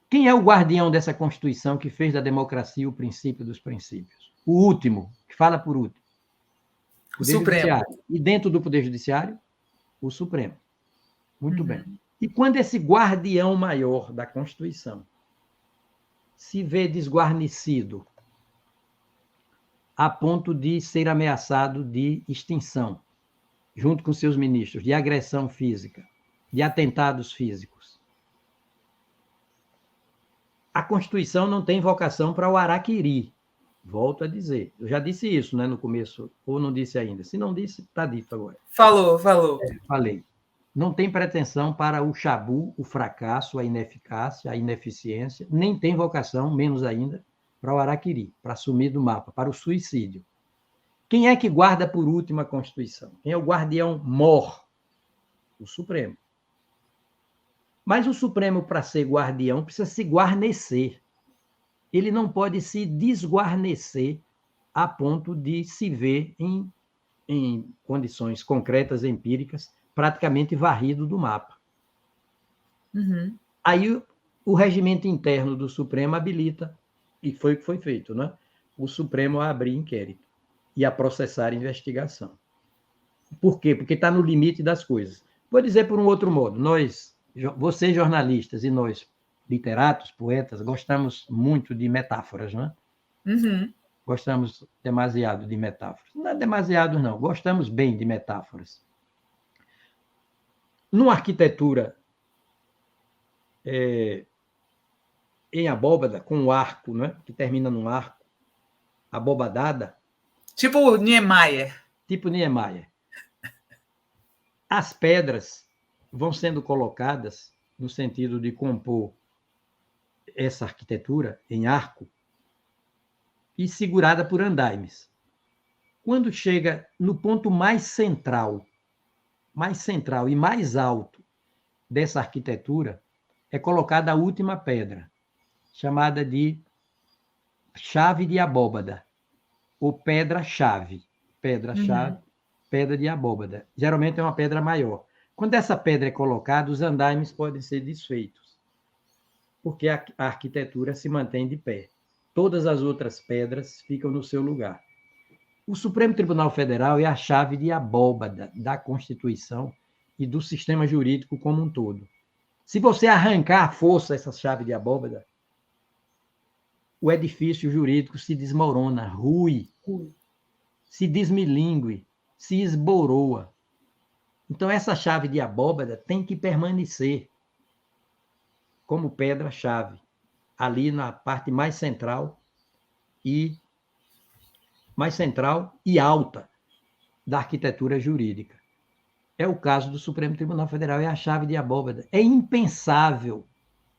Quem é o guardião dessa Constituição que fez da democracia o princípio dos princípios? O último, que fala por último. O Poder Judiciário. E dentro do Poder Judiciário, o Supremo. Muito bem. E quando esse guardião maior da Constituição se vê desguarnecido a ponto de ser ameaçado de extinção, junto com seus ministros, de agressão física, de atentados físicos, a Constituição não tem vocação para o araquiri. Volto a dizer. Eu já disse isso, né, no começo, ou não disse ainda. Se não disse, está dito agora. Falou. Falei. não tem pretensão para o chabu, o fracasso, a ineficácia, a ineficiência, nem tem vocação, menos ainda, para o araquiri, para sumir do mapa, para o suicídio. Quem é que guarda por último a Constituição? Quem é o guardião mor? O Supremo. Mas o Supremo, para ser guardião, precisa se guarnecer. Ele não pode se desguarnecer a ponto de se ver em condições concretas, empíricas, praticamente varrido do mapa. Uhum. Aí o regimento interno do Supremo habilita, e foi o que foi feito, né? O Supremo a abrir inquérito e a processar a investigação. Por quê? Porque está no limite das coisas. Vou dizer por um outro modo, vocês jornalistas e nós, literatos, poetas, gostamos muito de metáforas, né? Uhum. Gostamos demasiado de metáforas. Não é demasiado, não. Gostamos bem de metáforas. Numa arquitetura em abóbada, com um arco, né? Que termina num arco, abobadada. Tipo Niemeyer. Tipo Niemeyer. As pedras vão sendo colocadas no sentido de compor essa arquitetura em arco e segurada por andaimes. Quando chega no ponto mais central e mais alto dessa arquitetura, é colocada a última pedra, chamada de chave de abóbada, ou pedra-chave. Pedra-chave, pedra de abóbada. Geralmente é uma pedra maior. Quando essa pedra é colocada, os andaimes podem ser desfeitos, porque a arquitetura se mantém de pé. Todas as outras pedras ficam no seu lugar. O Supremo Tribunal Federal é a chave de abóbada da Constituição e do sistema jurídico como um todo. Se você arrancar à força essa chave de abóbada, o edifício jurídico se desmorona, rui, se desmilingue, se esboroa. Então, essa chave de abóbada tem que permanecer como pedra-chave, ali na parte mais central e alta da arquitetura jurídica. É o caso do Supremo Tribunal Federal, é a chave de abóbada. É impensável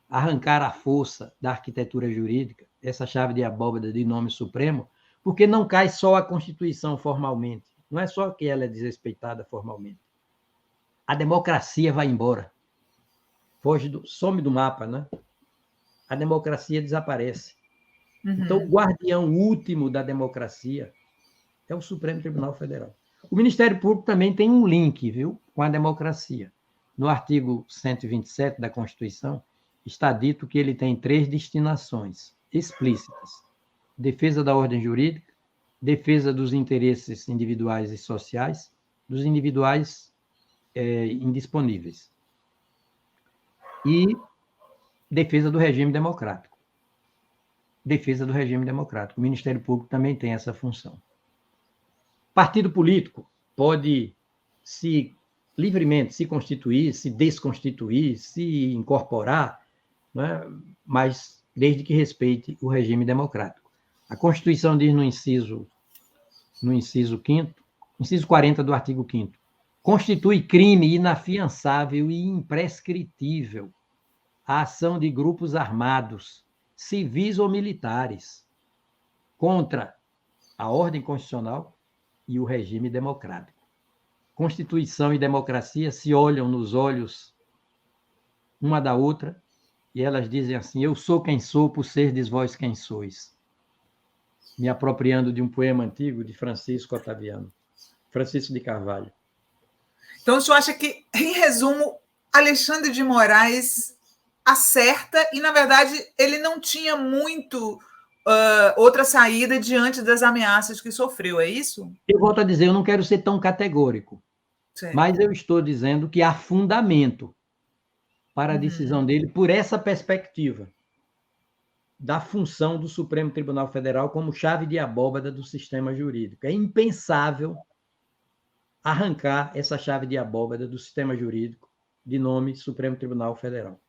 arrancar à força da arquitetura jurídica essa chave de abóbada de nome Supremo, porque não cai só a Constituição formalmente. Não é só que ela é desrespeitada formalmente. A democracia vai embora. Some do mapa, né? A democracia desaparece. Então, o guardião último da democracia é o Supremo Tribunal Federal. O Ministério Público também tem um link, viu, com a democracia. No artigo 127 da Constituição, está dito que ele tem 3 destinações explícitas: defesa da ordem jurídica, defesa dos interesses individuais e sociais, dos individuais indisponíveis, e defesa do regime democrático. Defesa do regime democrático. O Ministério Público também tem essa função. Partido político pode livremente se constituir, se desconstituir, se incorporar, né? Mas desde que respeite o regime democrático. A Constituição diz no inciso 5º, inciso 40 do artigo 5º, constitui crime inafiançável e imprescritível a ação de grupos armados, civis ou militares, contra a ordem constitucional e o regime democrático. Constituição e democracia se olham nos olhos uma da outra e elas dizem assim: eu sou quem sou por serdes vós quem sois. Me apropriando de um poema antigo de Francisco de Carvalho. Então, o senhor acha que, em resumo, Alexandre de Moraes acerta e, na verdade, ele não tinha muito outra saída diante das ameaças que sofreu, é isso? Eu volto a dizer, eu não quero ser tão categórico, Sim. Mas eu estou dizendo que há fundamento para a decisão dele por essa perspectiva da função do Supremo Tribunal Federal como chave de abóbada do sistema jurídico. É impensável arrancar essa chave de abóbada do sistema jurídico de nome Supremo Tribunal Federal.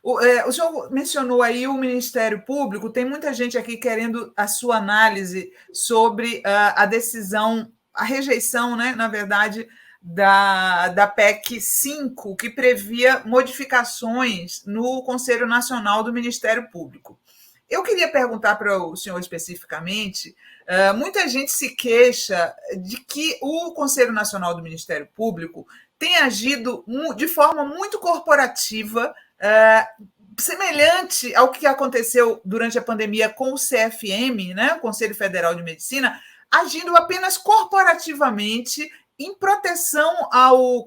O senhor mencionou aí o Ministério Público, tem muita gente aqui querendo a sua análise sobre a decisão, a rejeição, né, na verdade, da PEC 5, que previa modificações no Conselho Nacional do Ministério Público. Eu queria perguntar para o senhor especificamente, muita gente se queixa de que o Conselho Nacional do Ministério Público tem agido de forma muito corporativa, semelhante ao que aconteceu durante a pandemia com o CFM, né, o Conselho Federal de Medicina, agindo apenas corporativamente em proteção aos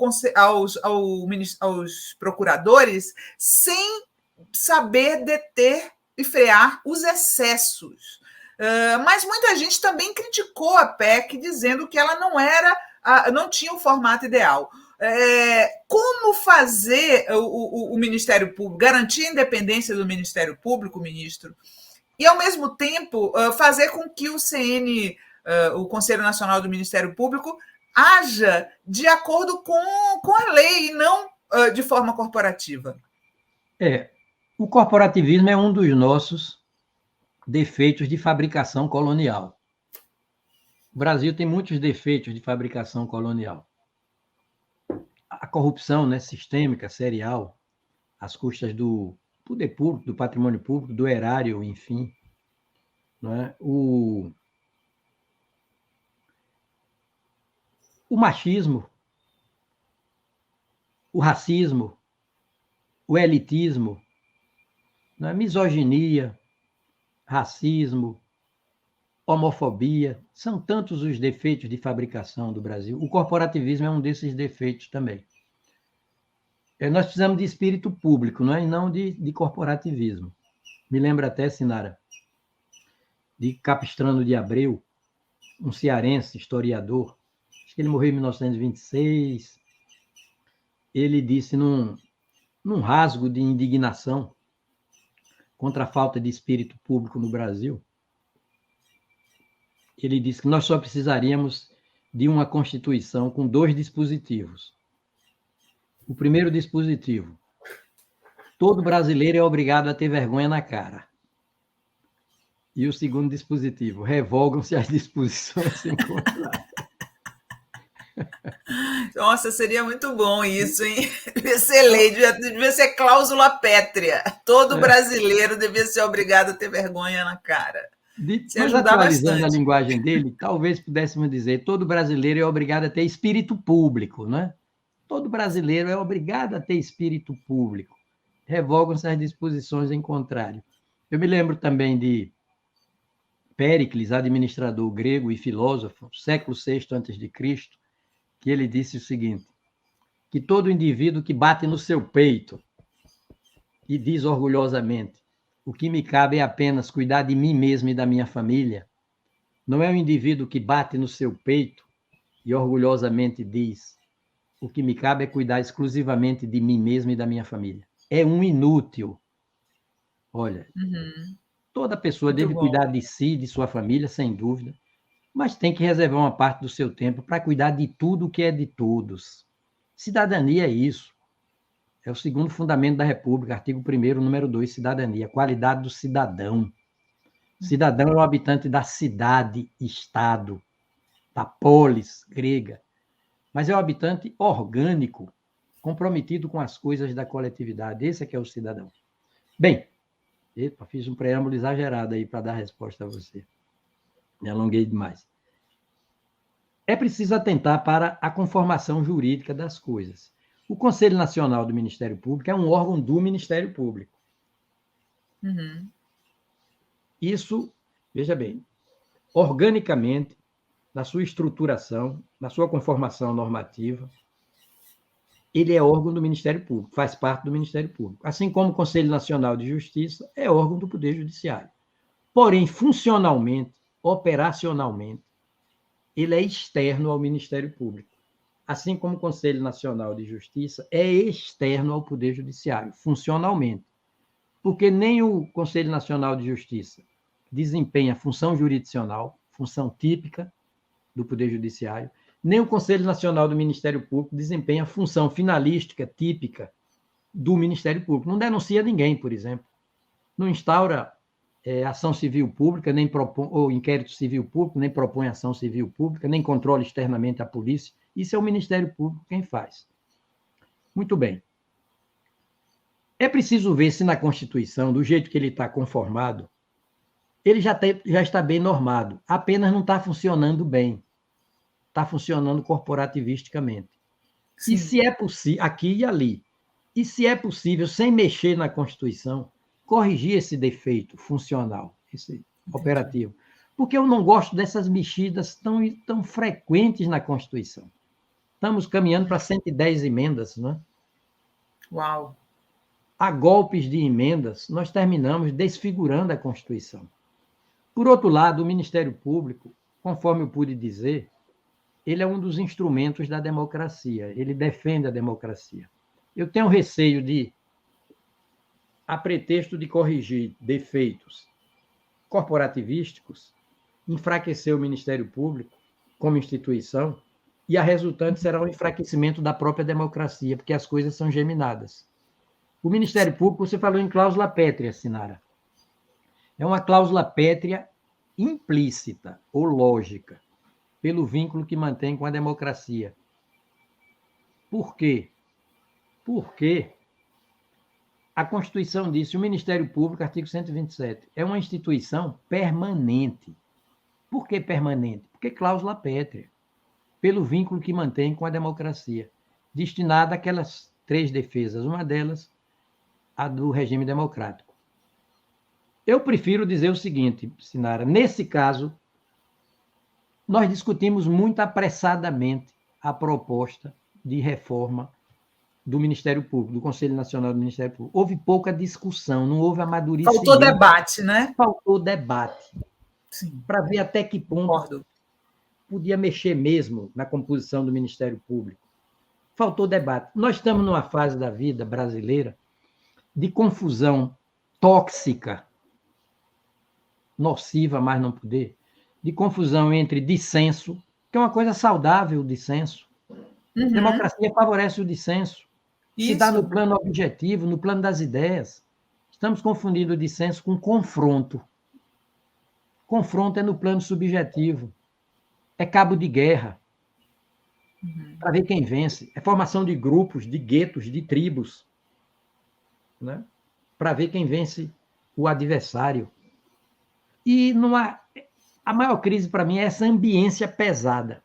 procuradores, sem saber deter e frear os excessos. Mas muita gente também criticou a PEC, dizendo que ela não tinha o formato ideal. Como fazer o Ministério Público, garantir a independência do Ministério Público, ministro, e, ao mesmo tempo, fazer com que o Conselho Nacional do Ministério Público haja de acordo com a lei e não de forma corporativa? O corporativismo é um dos nossos defeitos de fabricação colonial. O Brasil tem muitos defeitos de fabricação colonial. A corrupção, né, sistêmica, serial, às custas do poder público, do patrimônio público, do erário, enfim. Não é? O machismo, o racismo, o elitismo, não é? Misoginia, racismo, homofobia, são tantos os defeitos de fabricação do Brasil. O corporativismo é um desses defeitos também. Nós precisamos de espírito público, não é? E não de corporativismo. Me lembra até, Sinara, de Capistrano de Abreu, um cearense, historiador. Acho que ele morreu em 1926. Ele disse, num rasgo de indignação contra a falta de espírito público no Brasil, ele disse que nós só precisaríamos de uma Constituição com 2 dispositivos. O primeiro dispositivo: todo brasileiro é obrigado a ter vergonha na cara. E o segundo dispositivo: revogam-se as disposições em contrário. Nossa, seria muito bom isso, hein? Devia ser lei, devia ser cláusula pétrea. Todo brasileiro devia ser obrigado a ter vergonha na cara. Mas atualizando a linguagem dele, talvez pudéssemos dizer: todo brasileiro é obrigado a ter espírito público, né? Todo brasileiro é obrigado a ter espírito público. Revogam-se as disposições em contrário. Eu me lembro também de Péricles, administrador grego e filósofo, século VI a.C., que ele disse o seguinte: que todo indivíduo que bate no seu peito e diz orgulhosamente: o que me cabe é apenas cuidar de mim mesmo e da minha família, não é um indivíduo que bate no seu peito e orgulhosamente diz: o que me cabe é cuidar exclusivamente de mim mesmo e da minha família. É um inútil. Olha, toda pessoa deve cuidar de si, de sua família, sem dúvida, mas tem que reservar uma parte do seu tempo para cuidar de tudo que é de todos. Cidadania é isso. É o segundo fundamento da República, artigo 1º, número 2, cidadania, qualidade do cidadão. Cidadão é o habitante da cidade, estado, da polis grega, mas é o habitante orgânico, comprometido com as coisas da coletividade. Esse é que é o cidadão. Bem, fiz um preâmbulo exagerado aí para dar resposta a você. Me alonguei demais. É preciso atentar para a conformação jurídica das coisas. O Conselho Nacional do Ministério Público é um órgão do Ministério Público. Isso, veja bem, organicamente, na sua estruturação, na sua conformação normativa, ele é órgão do Ministério Público, faz parte do Ministério Público. Assim como o Conselho Nacional de Justiça é órgão do Poder Judiciário. Porém, funcionalmente, operacionalmente, ele é externo ao Ministério Público. Assim como o Conselho Nacional de Justiça é externo ao Poder Judiciário, funcionalmente. Porque nem o Conselho Nacional de Justiça desempenha função jurisdicional, função típica do Poder Judiciário, nem o Conselho Nacional do Ministério Público desempenha função finalística típica do Ministério Público. Não denuncia ninguém, por exemplo. Não instaura ação civil pública, nem propõe, ou inquérito civil público, nem propõe ação civil pública, nem controla externamente a polícia Isso é o Ministério Público quem faz. Muito bem. É preciso ver se na Constituição, do jeito que ele está conformado, ele já está bem normado, apenas não está funcionando bem. Está funcionando corporativisticamente. Sim. E se é possível, aqui e ali, e se é possível, sem mexer na Constituição, corrigir esse defeito funcional, esse operativo. Porque eu não gosto dessas mexidas tão frequentes na Constituição. Estamos caminhando para 110 emendas, não é? Uau! A golpes de emendas, nós terminamos desfigurando a Constituição. Por outro lado, o Ministério Público, conforme eu pude dizer, ele é um dos instrumentos da democracia, ele defende a democracia. Eu tenho receio de, a pretexto de corrigir defeitos corporativísticos, enfraquecer o Ministério Público como instituição, e a resultante será um enfraquecimento da própria democracia, porque as coisas são geminadas. O Ministério Público, você falou em cláusula pétrea, Sinara. É uma cláusula pétrea implícita ou lógica, pelo vínculo que mantém com a democracia. Por quê? Porque a Constituição diz que o Ministério Público, artigo 127, é uma instituição permanente. Por que permanente? Porque cláusula pétrea, pelo vínculo que mantém com a democracia, destinada àquelas 3 defesas, uma delas, a do regime democrático. Eu prefiro dizer o seguinte, Sinara, nesse caso, nós discutimos muito apressadamente a proposta de reforma do Ministério Público, do Conselho Nacional do Ministério Público. Houve pouca discussão, não houve amadurecimento. Faltou debate, né? Faltou debate. Sim. Para ver até que ponto podia mexer mesmo na composição do Ministério Público. Faltou debate. Nós estamos numa fase da vida brasileira de confusão tóxica, nociva, mais não poder, de confusão entre dissenso, que é uma coisa saudável, o dissenso. Uhum. Democracia favorece o dissenso. Se dá no plano objetivo, no plano das ideias. Estamos confundindo o dissenso com confronto. Confronto é no plano subjetivo. É cabo de guerra. Uhum. Para ver quem vence. É formação de grupos, de guetos, de tribos. Né? Para ver quem vence o adversário. E a maior crise para mim é essa ambiência pesada,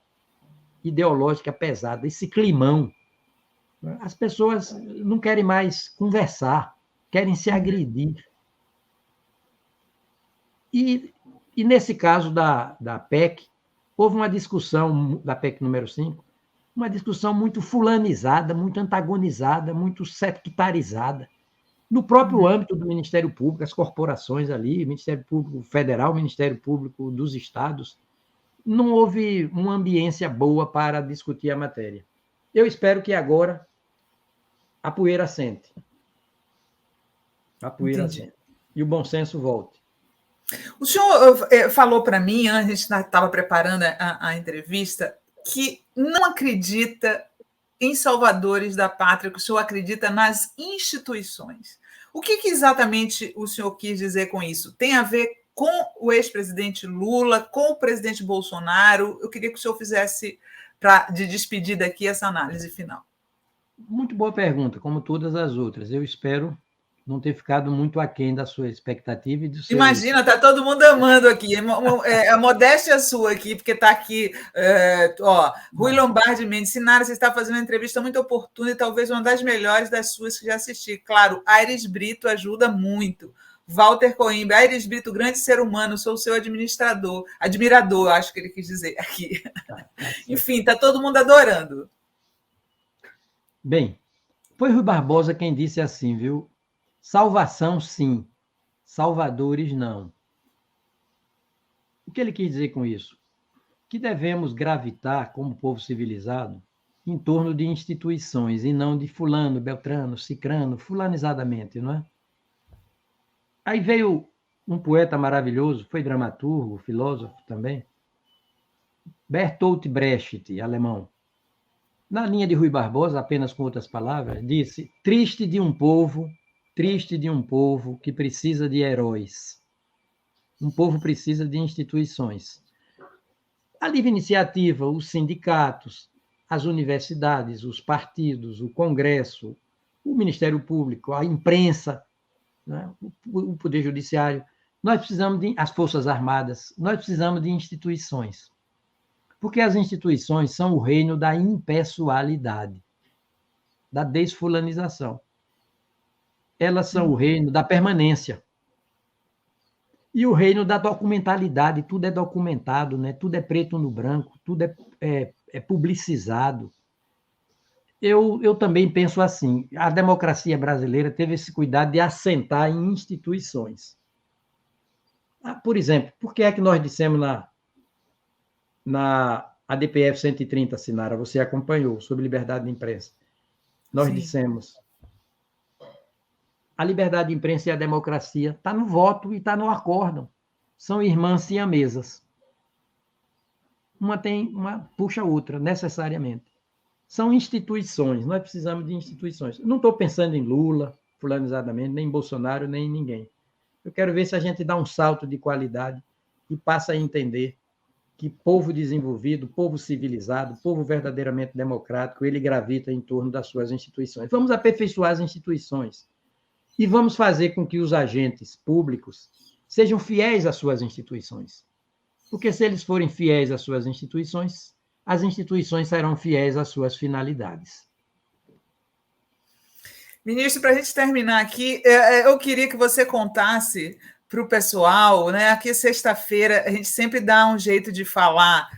ideológica pesada, esse climão. As pessoas não querem mais conversar, querem se agredir. E nesse caso da PEC, houve uma discussão, da PEC número 5, uma discussão muito fulanizada, muito antagonizada, muito sectarizada. No próprio âmbito do Ministério Público, as corporações ali, Ministério Público Federal, Ministério Público dos Estados, não houve uma ambiência boa para discutir a matéria. Eu espero que agora a poeira assente. A poeira assente. E o bom senso volte. O senhor falou para mim, antes a gente estava preparando a entrevista, que não acredita em salvadores da pátria, que o senhor acredita nas instituições. O que exatamente o senhor quis dizer com isso? Tem a ver com o ex-presidente Lula, com o presidente Bolsonaro? Eu queria que o senhor fizesse, de despedida aqui, essa análise final. Muito boa pergunta, como todas as outras. Eu espero não ter ficado muito aquém da sua expectativa e do seu... Imagina, está todo mundo amando aqui. A modéstia sua aqui, porque está aqui, Rui Lombardi Mendes. Sinara, você está fazendo uma entrevista muito oportuna e talvez uma das melhores das suas que já assisti. Claro, Aires Brito ajuda muito. Walter Coimbra, Aires Brito, grande ser humano, sou seu admirador, acho que ele quis dizer aqui. Enfim, está todo mundo adorando. Bem, foi Rui Barbosa quem disse assim, viu? Salvação, sim. Salvadores, não. O que ele quis dizer com isso? Que devemos gravitar, como povo civilizado, em torno de instituições e não de fulano, beltrano, cicrano, fulanizadamente, não é? Aí veio um poeta maravilhoso, foi dramaturgo, filósofo também, Bertolt Brecht, alemão. Na linha de Rui Barbosa, apenas com outras palavras, disse: triste de um povo que precisa de heróis. Um povo precisa de instituições. A livre iniciativa, os sindicatos, as universidades, os partidos, o Congresso, o Ministério Público, a imprensa, né? O Poder Judiciário. Nós precisamos de as Forças Armadas, nós precisamos de instituições. Porque as instituições são o reino da impessoalidade, da desfulanização. Elas são o reino da permanência. E o reino da documentalidade, tudo é documentado, né? Tudo é preto no branco, tudo é publicizado. Eu também penso assim, a democracia brasileira teve esse cuidado de assentar em instituições. Por exemplo, por que é que nós dissemos na ADPF 130, Sinara, você acompanhou, sobre liberdade de imprensa? Nós Sim. dissemos, a liberdade de imprensa e a democracia está no voto e está no acórdão. São irmãs siamesas. Uma puxa a outra, necessariamente. São instituições, nós precisamos de instituições. Não estou pensando em Lula, fulanizadamente, nem em Bolsonaro, nem em ninguém. Eu quero ver se a gente dá um salto de qualidade e passa a entender que povo desenvolvido, povo civilizado, povo verdadeiramente democrático, ele gravita em torno das suas instituições. Vamos aperfeiçoar as instituições e vamos fazer com que os agentes públicos sejam fiéis às suas instituições. Porque se eles forem fiéis às suas instituições, as instituições serão fiéis às suas finalidades. Ministro, para a gente terminar aqui, eu queria que você contasse para o pessoal, né? Aqui sexta-feira a gente sempre dá um jeito de falar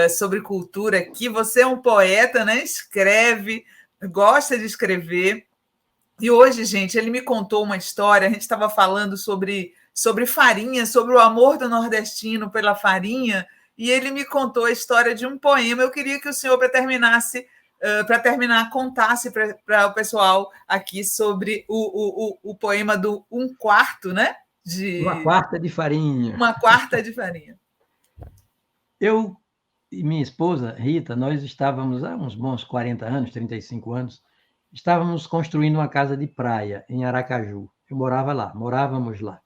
sobre cultura aqui. Você é um poeta, né? Escreve, gosta de escrever. E hoje, gente, ele me contou uma história. A gente estava falando sobre farinha, sobre o amor do nordestino pela farinha, e ele me contou a história de um poema. Eu queria que o senhor, para terminar, contasse para o pessoal aqui sobre o poema do Um Quarto, né? Uma quarta de farinha. Uma quarta de farinha. Eu e minha esposa, Rita, nós estávamos há uns bons 40 anos, 35 anos, estávamos construindo uma casa de praia em Aracaju. Eu morávamos lá.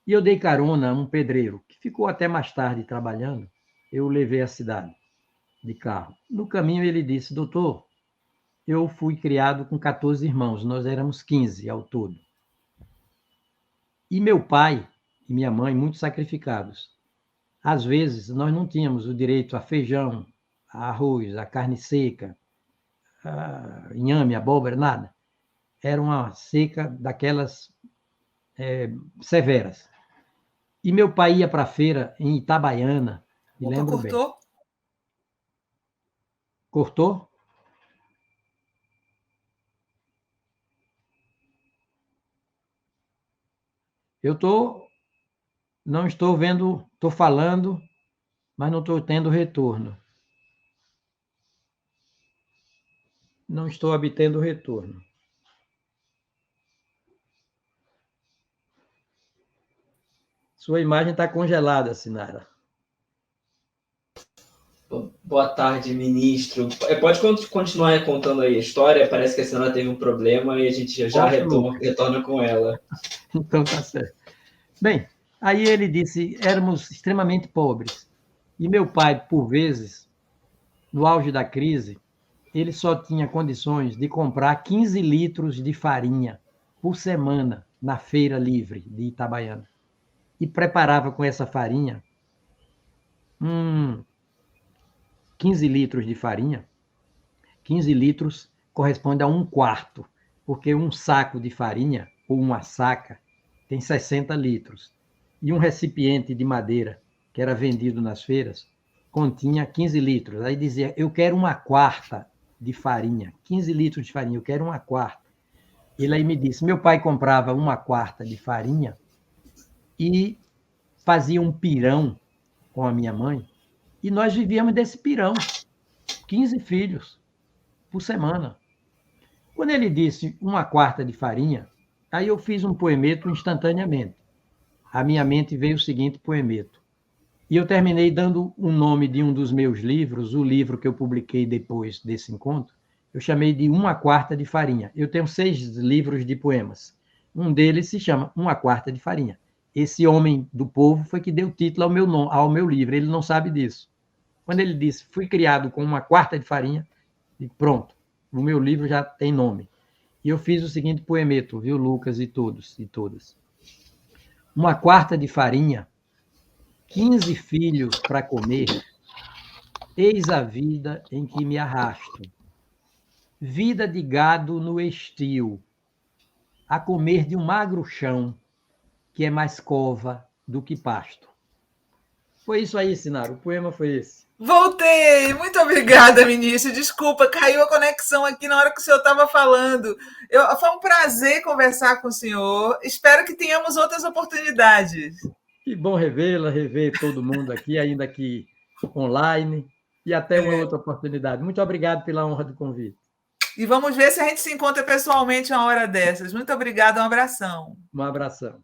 E eu dei carona a um pedreiro, que ficou até mais tarde trabalhando. Eu o levei à cidade de carro. No caminho ele disse, doutor, eu fui criado com 14 irmãos, nós éramos 15 ao todo. E meu pai e minha mãe, muito sacrificados. Às vezes, nós não tínhamos o direito a feijão, a arroz, a carne seca, a inhame, abóbora, nada. Era uma seca daquelas severas. E meu pai ia para a feira em Itabaiana, me lembro bem. Cortou? Não estou vendo, estou falando, mas não estou tendo retorno. Não estou obtendo retorno. Sua imagem está congelada, Sinara. Boa tarde, ministro. Pode continuar contando aí a história? Parece que a senhora teve um problema e a gente já retorna com ela. Então tá certo. Bem, aí ele disse, éramos extremamente pobres. E meu pai, por vezes, no auge da crise, ele só tinha condições de comprar 15 litros de farinha por semana na feira livre de Itabaiana. E preparava com essa farinha 15 litros de farinha. 15 litros corresponde a um quarto, porque um saco de farinha, ou uma saca, tem 60 litros. E um recipiente de madeira, que era vendido nas feiras, continha 15 litros. Aí dizia, eu quero uma quarta de farinha, 15 litros de farinha, eu quero uma quarta. Ele aí me disse, meu pai comprava uma quarta de farinha e fazia um pirão com a minha mãe, e nós vivíamos desse pirão, 15 filhos por semana. Quando ele disse uma quarta de farinha, aí eu fiz um poemeto instantaneamente. À minha mente veio o seguinte poemeto. E eu terminei dando o nome de um dos meus livros, o livro que eu publiquei depois desse encontro, eu chamei de Uma Quarta de Farinha. Eu tenho 6 livros de poemas. Um deles se chama Uma Quarta de Farinha. Esse homem do povo foi que deu título ao meu livro, ele não sabe disso. Quando ele disse, fui criado com 1/4 de farinha, e pronto, o meu livro já tem nome. E eu fiz o seguinte poemeto, viu, Lucas e todos e todas. 1/4 de farinha, 15 filhos para comer, eis a vida em que me arrasto. Vida de gado no estio, a comer de um magro chão, que é mais cova do que pasto. Foi isso aí, Sinara, o poema foi esse. Voltei! Muito obrigada, ministro. Desculpa, caiu a conexão aqui na hora que o senhor estava falando. Foi um prazer conversar com o senhor. Espero que tenhamos outras oportunidades. Que bom revê-la, rever todo mundo aqui, ainda aqui online, e até uma outra oportunidade. Muito obrigado pela honra do convite. E vamos ver se a gente se encontra pessoalmente uma hora dessas. Muito obrigada, um abração. Um abração.